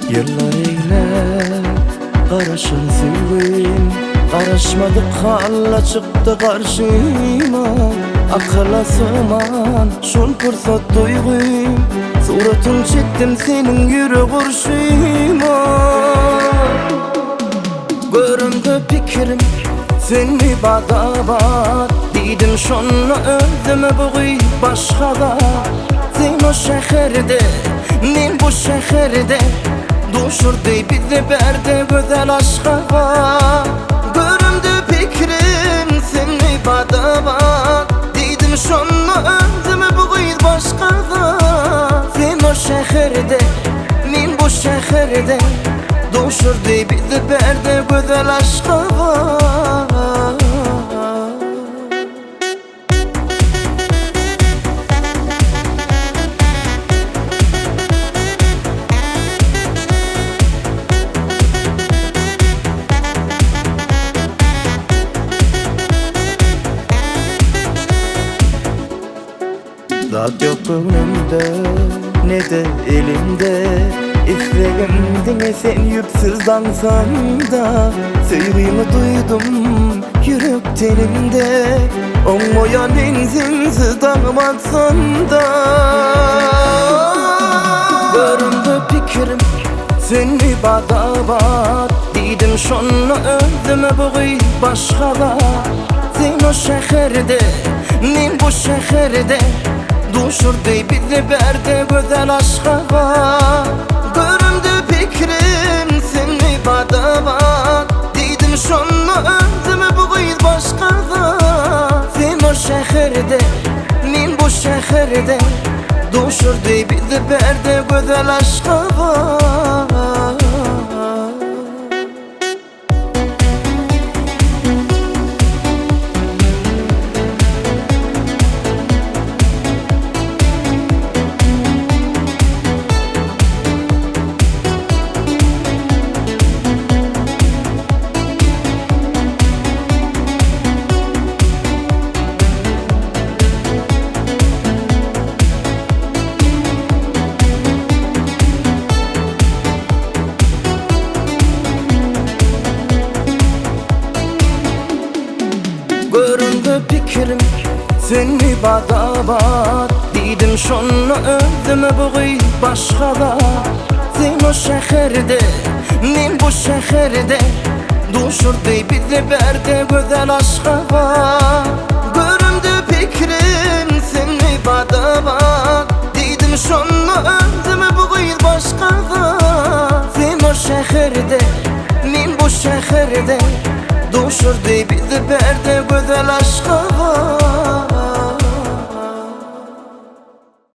Yıllar eyle Qaraşın sevgim Qaraşmadık halla çıktı karşıma Akıla sığman şol fırsat duygum Suratın çektim senin yürü kurşuma Göründü fikrim seni badabat Dedim şonla özümü buğuy başkada Sen o şehirde, men bu şehirde Duşurdu bizi berde güzel aşka Göründü fikrim seni badabat Dedim şonla özümü buğuy başkada Sen o şehirde, men bu şehirde Duşurdu bizi berde güzel aşka Zat yok önümde ne de elimde İsteyimdin sen yüpsüz dansan da Sevgimi duydum yürek tenimde Olmayan benzinsiz dağımatsan da Göründü fikrim seni badabat Dedim şonla özümü buğuy başkala Sen o şehirde, men bu şehirde Duşurdu bizi berde güzel aşka Göründü fikrim seni badabat Dedim şonla özümü buğuy başkada Sen o şehirde, men bu şehirde Duşurdu bizi berde güzel aşka Göründü fikrim seni badabat Dedim şonla özümü buğuy başkada Sen o şehirde, men bu şehirde Duşurdu bizi berde güzel aşka Göründü fikrim seni badabat Dedim şonla özümü buğuy başkada Sen o şehirde, men bu şehirde Duşurdu bizi berde güzel aşka